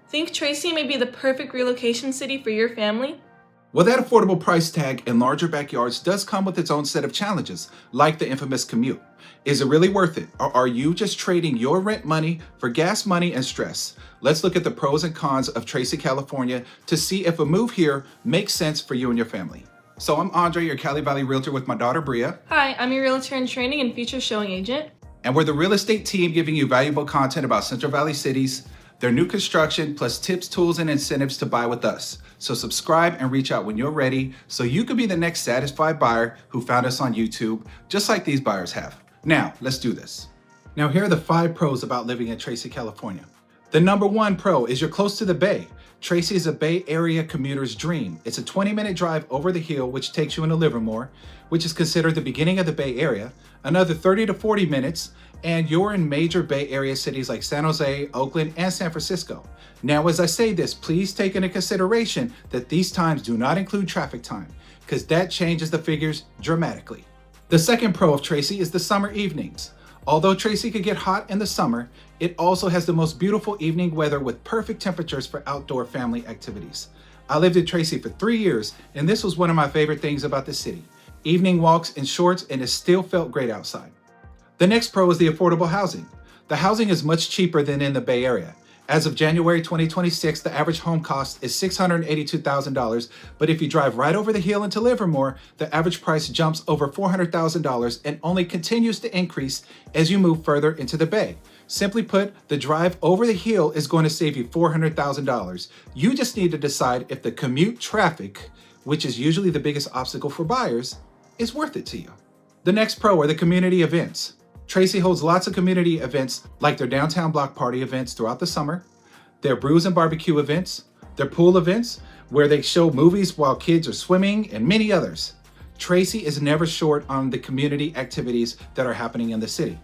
Think Tracy may be the perfect relocation city for your family? Well, that affordable price tag and larger backyards does come with its own set of challenges, like the infamous commute. Is it really worth it, or are you just trading your rent money for gas money and stress? Let's look at the pros and cons of Tracy, California to see if a move here makes sense for you and your family. So I'm Andre, your Cali Valley Realtor with my daughter Bria. Hi, I'm your realtor in training and future showing agent. And we're the real estate team giving you valuable content about Central Valley cities, their new construction, plus tips, tools, and incentives to buy with us. So subscribe and reach out when you're ready so you can be the next satisfied buyer who found us on YouTube, just like these buyers have. Now, let's do this. Now, here are the 5 pros about living in Tracy, California. The number 1 pro is you're close to the Bay. Tracy is a Bay Area commuter's dream. It's a 20-minute drive over the hill, which takes you into Livermore, which is considered the beginning of the Bay Area, another 30 to 40 minutes, and you're in major Bay Area cities like San Jose, Oakland, and San Francisco. Now, as I say this, please take into consideration that these times do not include traffic time, because that changes the figures dramatically. The second pro of Tracy is the summer evenings. Although Tracy could get hot in the summer, it also has the most beautiful evening weather with perfect temperatures for outdoor family activities. I lived in Tracy for 3 years, and this was one of my favorite things about the city. Evening walks in shorts, and it still felt great outside. The next pro is the affordable housing. The housing is much cheaper than in the Bay Area. As of January 2026, the average home cost is $682,000, but if you drive right over the hill into Livermore, the average price jumps over $400,000 and only continues to increase as you move further into the Bay. Simply put, the drive over the hill is going to save you $400,000. You just need to decide if the commute traffic, which is usually the biggest obstacle for buyers, is worth it to you. The next pro are the community events. Tracy holds lots of community events like their downtown block party events throughout the summer, their brews and barbecue events, their pool events where they show movies while kids are swimming, and many others. Tracy is never short on the community activities that are happening in the city.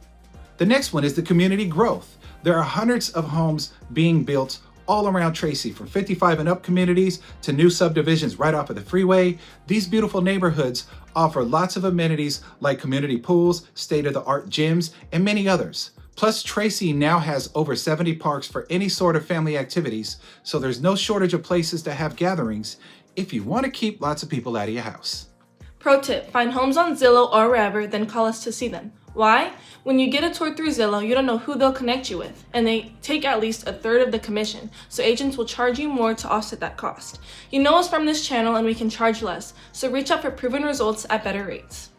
The next one is the community growth. There are hundreds of homes being built all around Tracy, from 55 and up communities to new subdivisions right off of the freeway. These beautiful neighborhoods offer lots of amenities like community pools, state-of-the-art gyms, and many others. Plus, Tracy now has over 70 parks for any sort of family activities, so there's no shortage of places to have gatherings if you want to keep lots of people out of your house. Pro tip, find homes on Zillow or wherever, then call us to see them. Why? When you get a tour through Zillow, you don't know who they'll connect you with, and they take at least 1/3 of the commission, so agents will charge you more to offset that cost. You know us from this channel and we can charge less, so reach out for proven results at better rates.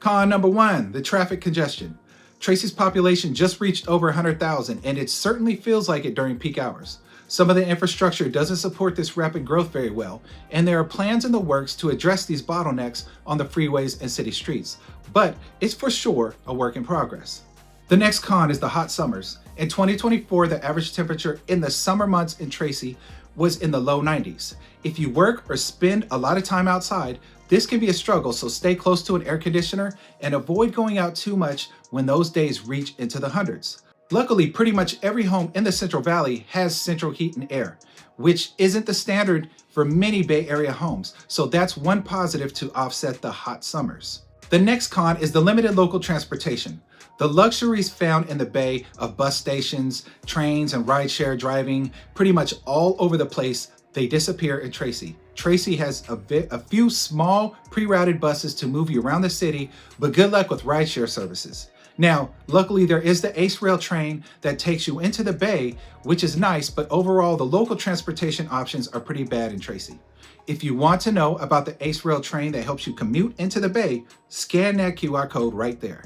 Con number 1, the traffic congestion. Tracy's population just reached over 100,000, and it certainly feels like it during peak hours. Some of the infrastructure doesn't support this rapid growth very well, and there are plans in the works to address these bottlenecks on the freeways and city streets, but it's for sure a work in progress. The next con is the hot summers. In 2024, the average temperature in the summer months in Tracy was in the low 90s. If you work or spend a lot of time outside, this can be a struggle, so stay close to an air conditioner and avoid going out too much when those days reach into the hundreds. Luckily, pretty much every home in the Central Valley has central heat and air, which isn't the standard for many Bay Area homes, so that's one positive to offset the hot summers. The next con is the limited local transportation. The luxuries found in the Bay of bus stations, trains, and rideshare driving pretty much all over the place, they disappear in Tracy. Tracy has a few small pre-routed buses to move you around the city, but good luck with rideshare services. Now, luckily there is the Ace Rail train that takes you into the Bay, which is nice, but overall the local transportation options are pretty bad in Tracy. If you want to know about the Ace Rail train that helps you commute into the Bay, scan that QR code right there.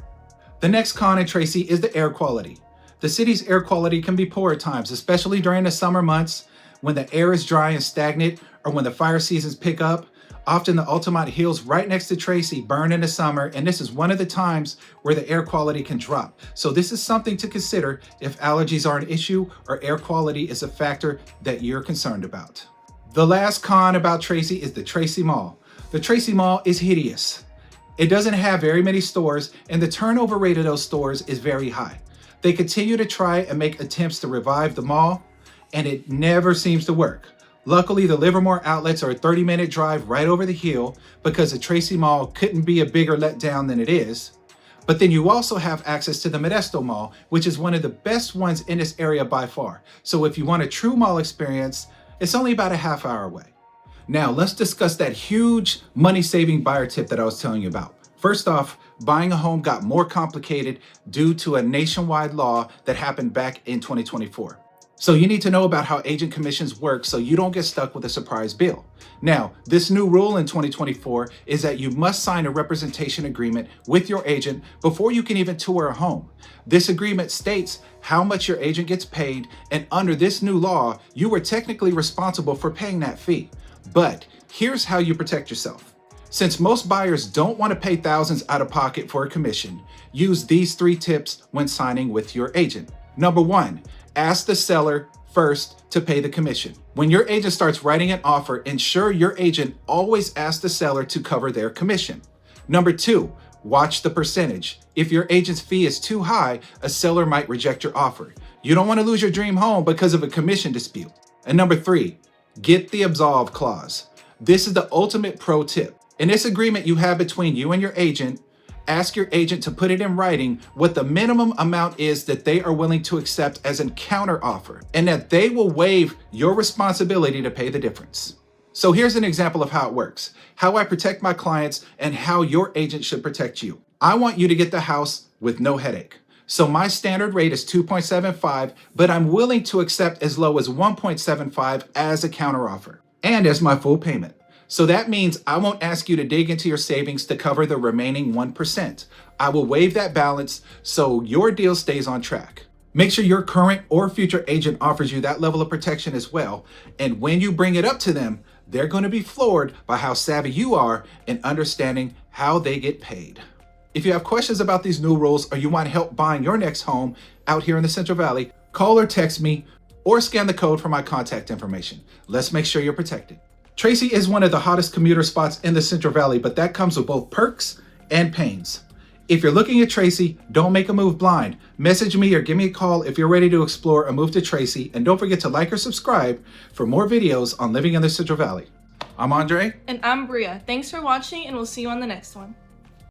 The next con in Tracy is the air quality. The city's air quality can be poor at times, especially during the summer months when the air is dry and stagnant, or when the fire seasons pick up. Often the Altamont Hills right next to Tracy burn in the summer, and this is one of the times where the air quality can drop. So this is something to consider if allergies are an issue or air quality is a factor that you're concerned about. The last con about Tracy is the Tracy Mall. The Tracy Mall is hideous. It doesn't have very many stores, and the turnover rate of those stores is very high. They continue to try and make attempts to revive the mall, and it never seems to work. Luckily, the Livermore outlets are a 30-minute drive right over the hill because the Tracy Mall couldn't be a bigger letdown than it is. But then you also have access to the Modesto Mall, which is one of the best ones in this area by far. So if you want a true mall experience, it's only about a half hour away. Now let's discuss that huge money-saving buyer tip that I was telling you about. First off, buying a home got more complicated due to a nationwide law that happened back in 2024. So you need to know about how agent commissions work so you don't get stuck with a surprise bill. Now, this new rule in 2024 is that you must sign a representation agreement with your agent before you can even tour a home. This agreement states how much your agent gets paid, and under this new law, you are technically responsible for paying that fee. But here's how you protect yourself. Since most buyers don't want to pay thousands out of pocket for a commission, use these 3 tips when signing with your agent. Number 1, ask the seller first to pay the commission. When your agent starts writing an offer, ensure your agent always asks the seller to cover their commission. Number 2, watch the percentage. If your agent's fee is too high, a seller might reject your offer. You don't want to lose your dream home because of a commission dispute. And number 3, get the absolve clause. This is the ultimate pro tip. In this agreement you have between you and your agent, ask your agent to put it in writing what the minimum amount is that they are willing to accept as a counter offer, and that they will waive your responsibility to pay the difference. So here's an example of how it works, how I protect my clients and how your agent should protect you. I want you to get the house with no headache. So my standard rate is 2.75, but I'm willing to accept as low as 1.75 as a counter offer and as my full payment. So that means I won't ask you to dig into your savings to cover the remaining 1%. I will waive that balance so your deal stays on track. Make sure your current or future agent offers you that level of protection as well. And when you bring it up to them, they're going to be floored by how savvy you are in understanding how they get paid. If you have questions about these new rules or you want help buying your next home out here in the Central Valley, call or text me or scan the code for my contact information. Let's make sure you're protected. Tracy is one of the hottest commuter spots in the Central Valley, but that comes with both perks and pains. If you're looking at Tracy, don't make a move blind. Message me or give me a call if you're ready to explore a move to Tracy, and don't forget to like or subscribe for more videos on living in the Central Valley. I'm Andre. And I'm Bria. Thanks for watching, and we'll see you on the next one.